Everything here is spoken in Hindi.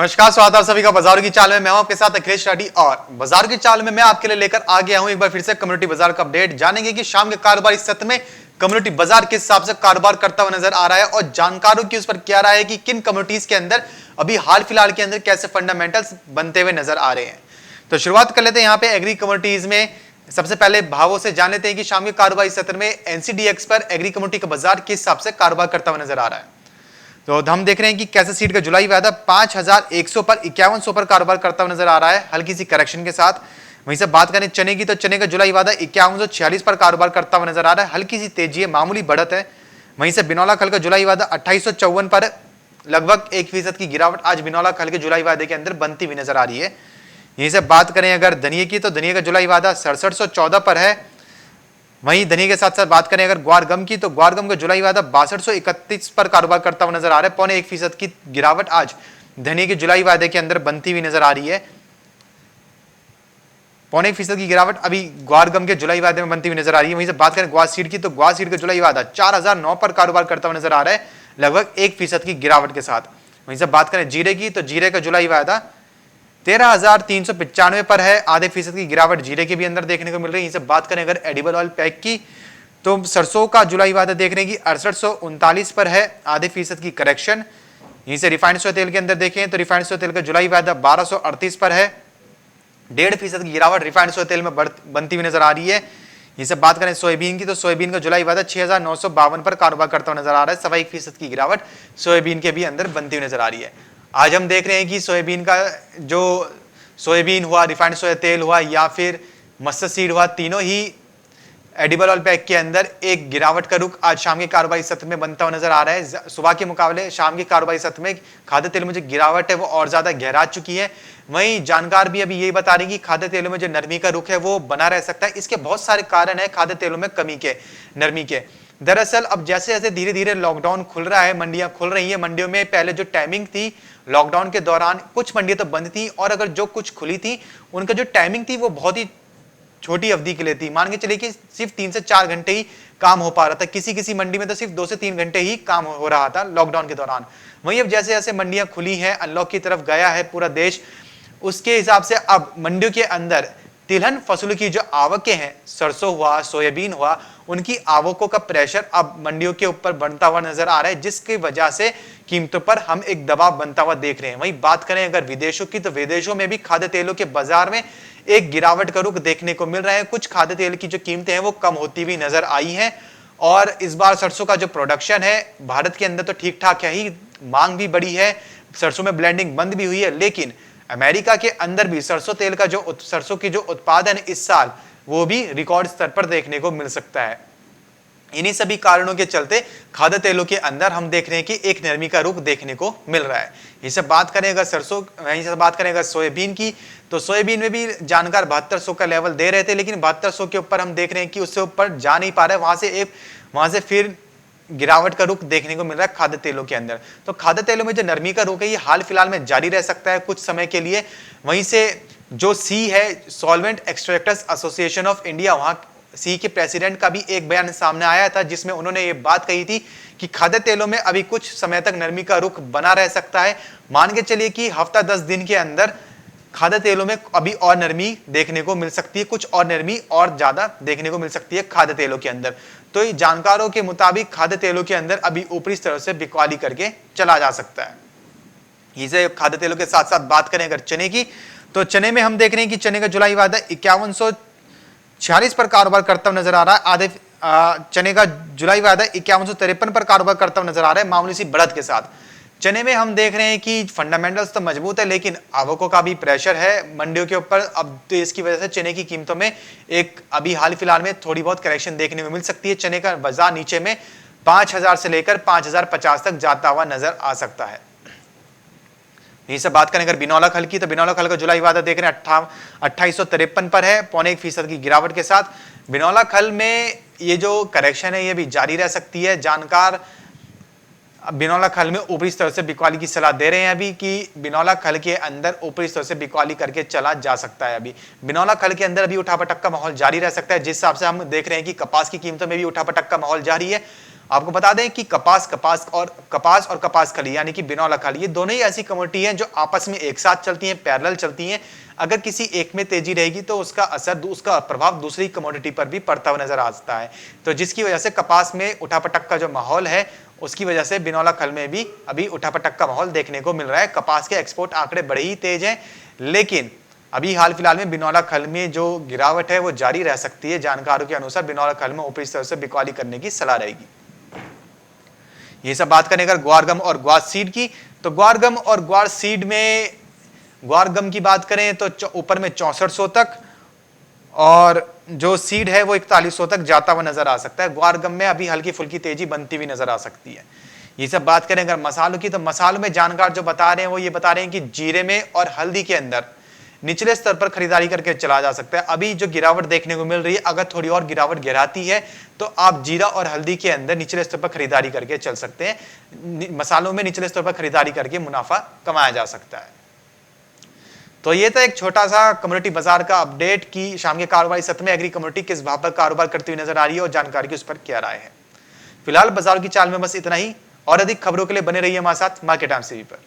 नमस्कार, स्वागत है सभी का बाजार की चाल में। मैं हूं आपके साथ अखिलेश रेड्डी और बाजार की चाल में मैं आपके लिए लेकर आ गया हूं एक बार फिर से कम्युनिटी बाजार का अपडेट। जानेंगे कि शाम के कारोबारी सत्र में कम्युनिटी बाजार किस हिसाब से कारोबार करता हुआ नजर आ रहा है और जानकारों की उस पर क्या राय है कि किन कम्युनिटीज के अंदर अभी हाल फिलहाल के अंदर कैसे फंडामेंटल्स बनते हुए नजर आ रहे हैं। तो शुरुआत कर लेते हैं यहाँ पे एग्री कम्युनिटीज में। सबसे पहले भावों से जान लेते हैं कि शाम के कारोबारी सत्र में एनसीडीएक्स पर एग्री कम्युनिटी का बाजार किस हिसाब से कारोबार करता हुआ नजर आ रहा है। तो हम देख रहे हैं कि कैसे सीट का जुलाई वायदा 5100 पर 5100 पर कारोबार करता हुआ नजर आ रहा है हल्की सी करेक्शन के साथ। वहीं से बात करें चने की, तो चने का जुलाई वादा 5146 पर कारोबार करता हुआ नजर आ रहा है, हल्की सी तेजी है, मामूली बढ़त है। वहीं से बिनौला खल का जुलाई वादा 2854 पर लगभग 1% की गिरावट आज बिनौला खल के जुलाई वादे के अंदर बनती हुई नजर आ रही है। यहीं से बात करें अगर धनिये की, तो धनिये का जुलाई वादा 6714 पर है। वहीं धनिये के साथ साथ बात करें अगर ग्वार गम की, तो ग्वार गम का जुलाई वादा 6231 पर कारोबार करता हुआ नजर आ रहा है, 0.25% की गिरावट आज धनिये के जुलाई वादे के अंदर बनती हुई नजर आ रही है। 0.25% की गिरावट अभी ग्वार गम के जुलाई वादे में बनती हुई नजर आ रही है। वहीं से बात करें ग्वार सीड की, तो ग्वार सीड का जुलाई वादा 4009 पर कारोबार करता हुआ नजर आ रहा है, लगभग 1% की गिरावट के साथ। वहीं से बात करें जीरे की, तो जीरे का जुलाई वादा 13,395 पर है, आधे फीसद की गिरावट जीरे के भी अंदर देखने को मिल रही है। इसे बात करें अगर एडिबल ऑयल पैक की, तो सरसों का जुलाई वादा देख रहे हैं कि 6839 पर है, आधे फीसद की करेक्शन। यहीं से रिफाइंड सोया तेल के अंदर देखें तो रिफाइंड सोया तेल का जुलाई वादा 1238 पर है, 1.5% की गिरावट रिफाइंड सोया तेल में बनती हुई नजर आ रही है। यहीं से बात करें सोयाबीन की, तो सोयाबीन का जुलाई वादा 6952 पर कारोबार करता हुआ नजर आ रहा है, 1.25% की गिरावट सोयाबीन के भी अंदर बनती हुई नजर आ रही है। आज हम देख रहे हैं कि सोयाबीन का जो सोयाबीन हुआ, रिफाइंड सोया तेल हुआ या फिर मस्टर्ड सीड हुआ, तीनों ही एडिबल ऑयल पैक के अंदर एक गिरावट का रुख आज शाम के कारोबारी सत्र में बनता हुआ नजर आ रहा है। सुबह के मुकाबले शाम के कारोबारी सत्र में खाद्य तेल में जो गिरावट है वो और ज्यादा गहरा चुकी है। वहीं जानकार भी अभी यही बता रहे हैं कि खाद्य तेलों में जो नरमी का रुख है वो बना रह सकता है। इसके बहुत सारे कारण है खाद्य तेलों में कमी के, नरमी के। दरअसल अब जैसे जैसे धीरे धीरे लॉकडाउन खुल रहा है, मंडियां खुल रही है, मंडियों में पहले जो टाइमिंग थी लॉकडाउन के दौरान, कुछ मंडियां तो बंद थी और अगर जो कुछ खुली थी उनका जो टाइमिंग थी वो बहुत ही छोटी अवधि के लिए थी। मान के चलिए कि सिर्फ 3 से 4 घंटे ही काम हो पा रहा था, किसी किसी मंडी में तो सिर्फ 2 से 3 घंटे ही काम हो रहा था लॉकडाउन के दौरान। वहीं अब जैसे जैसे मंडियां खुली हैं, अनलॉक की तरफ गया है पूरा देश, उसके हिसाब से अब मंडियों के अंदर तिलहन फसलों की जो आवकें हैं, सरसों हुआ, सोयाबीन हुआ, उनकी आवकों का प्रेशर अब मंडियों के ऊपर बनता हुआ नजर आ रहा है, जिसकी वजह से कीमतों पर हम एक दबाव बनता हुआ देख रहे हैं। वहीं बात करें अगर विदेशों की, तो विदेशों में भी खाद्य तेलों के बाजार में एक गिरावट का रुख देखने को मिल रहा है। कुछ खाद्य तेल की जो कीमतें हैं वो कम होती हुई नजर आई हैं और इस बार सरसों का जो प्रोडक्शन है भारत के अंदर तो ठीक ठाक है ही, मांग भी बढ़ी है, सरसों में ब्लेंडिंग बंद भी हुई है, लेकिन अमेरिका के अंदर भी सरसों तेल का जो सरसों की जो उत्पादन इस साल वो भी रिकॉर्ड स्तर पर देखने को मिल सकता है। इन्हीं सभी कारणों के चलते खाद्य तेलों के अंदर हम देख रहे हैं कि एक नरमी का रुख देखने को मिल रहा है। ये सब बात करें अगर सरसों, वहीं से बात करें अगर सोयाबीन की, तो सोयाबीन में भी जानकार 7200 का लेवल दे रहे थे, लेकिन 7200 के ऊपर हम देख रहे हैं कि उससे ऊपर जा नहीं पा रहे, वहां से फिर गिरावट का रुख देखने को मिल रहा है खाद्य तेलों के अंदर। तो खाद्य तेलों में जो नरमी का रुख है ये हाल फिलहाल में जारी रह सकता है कुछ समय के लिए। वहीं से जो सी है, solvent extractors association of India, वहां सी के प्रेसिडेंट का भी एक बयान सामने आया था जिसमें उन्होंने ये बात कही थी कि खाद्य तेलों में अभी कुछ समय तक नरमी का रुख बना रह सकता है। मान के चलिए कि हफ्ता 10 दिन के अंदर खाद्य तेलों में अभी और नरमी देखने को मिल सकती है, कुछ और नरमी और ज्यादा देखने को मिल सकती है खाद्य तेलों के अंदर। तो जानकारों के मुताबिक खाद्य तेलों के अंदर अभी ऊपरी स्तर से बिकवाली करके चला जा सकता है। इसे खाद्य तेलों के साथ साथ बात करें अगर चने की, तो चने में हम देख रहे हैं कि चने का जुलाई वादा 5146 पर कारोबार करता हुआ नजर आ रहा है, आधे चने का जुलाई वादा 5153 पर कारोबार करता हुआ नजर आ रहा है, मामूली सी बढ़त के साथ। चने में हम देख रहे हैं कि फंडामेंटल्स तो मजबूत है, लेकिन आवकों का भी प्रेशर है मंडियों के ऊपर। अब तो इसकी वजह से चने की कीमतों में एक अभी हाल फिलहाल में थोड़ी बहुत करेक्शन देखने को मिल सकती है। चने का बाजार नीचे में 5000 से लेकर 5050 तक जाता हुआ नजर आ सकता है। यही से बात करें अगर बिनौला खल की, तो बिनौला खल का जुलाई वादा देख रहे हैं 2853 पर है, 0.25% की गिरावट के साथ। बिनौला खल में ये जो करेक्शन है ये भी जारी रह सकती है। जानकार बिनौला खल में ऊपरी स्तर से बिकवाली की सलाह दे रहे हैं अभी कि बिनौला खल के अंदर ऊपरी स्तर से बिकवाली करके चला जा सकता है। अभी बिनौला खल के अंदर अभी उठापटक का माहौल जारी रह सकता है, जिस हिसाब से हम देख रहे हैं कि कपास की कीमतों में भी उठापटक का माहौल जारी है। आपको बता दें कि कपास और कपास खली यानी कि बिनौला खली, ये दोनों ही ऐसी कमोडिटी हैं जो आपस में एक साथ चलती हैं, पैरेलल चलती हैं। अगर किसी एक में तेजी रहेगी तो उसका प्रभाव दूसरी कमोडिटी पर भी पड़ता हुआ नजर आता है। तो जिसकी वजह से कपास में उठापटक का जो माहौल है, उसकी वजह से बिनौला खल में भी अभी उठापटक का माहौल देखने को मिल रहा है। कपास के एक्सपोर्ट आंकड़े बड़े ही तेज हैं, लेकिन अभी हाल फिलहाल में बिनौला खल में जो गिरावट है वो जारी रह सकती है। जानकारों के अनुसार बिनौला खल में ऊपरी स्तर से बिकवाली करने की सलाह रहेगी। ये सब बात करें अगर ग्वार गम और ग्वार सीड की, तो ग्वार गम और ग्वार सीड में ग्वार गम की बात करें तो ऊपर में 6400 तक, और जो सीड है वो 4100 तक जाता हुआ नजर आ सकता है। ग्वार गम में अभी हल्की फुल्की तेजी बनती हुई नजर आ सकती है। ये सब बात करें अगर मसालों की, तो मसालों में जानकार जो बता रहे हैं वो ये बता रहे हैं कि जीरे में और हल्दी के अंदर निचले स्तर पर खरीदारी करके चला जा सकता है। अभी जो गिरावट देखने को मिल रही है, अगर थोड़ी और गिरावट गिराती है तो आप जीरा और हल्दी के अंदर निचले स्तर पर खरीदारी करके चल सकते हैं। मसालों में निचले स्तर पर खरीदारी करके मुनाफा कमाया जा सकता है। तो ये था एक छोटा सा कम्युनिटी बाजार का अपडेट कि शाम के कारोबारी सत्र में एग्री कम्युनिटी किस भाव पर कारोबार करती हुई नजर आ रही है और जानकारी की उस पर क्या राय है। फिलहाल बाजार की चाल में बस इतना ही, और अधिक खबरों के लिए बने रहिए हमारे साथ मार्केट टाइम्स टीवी पर।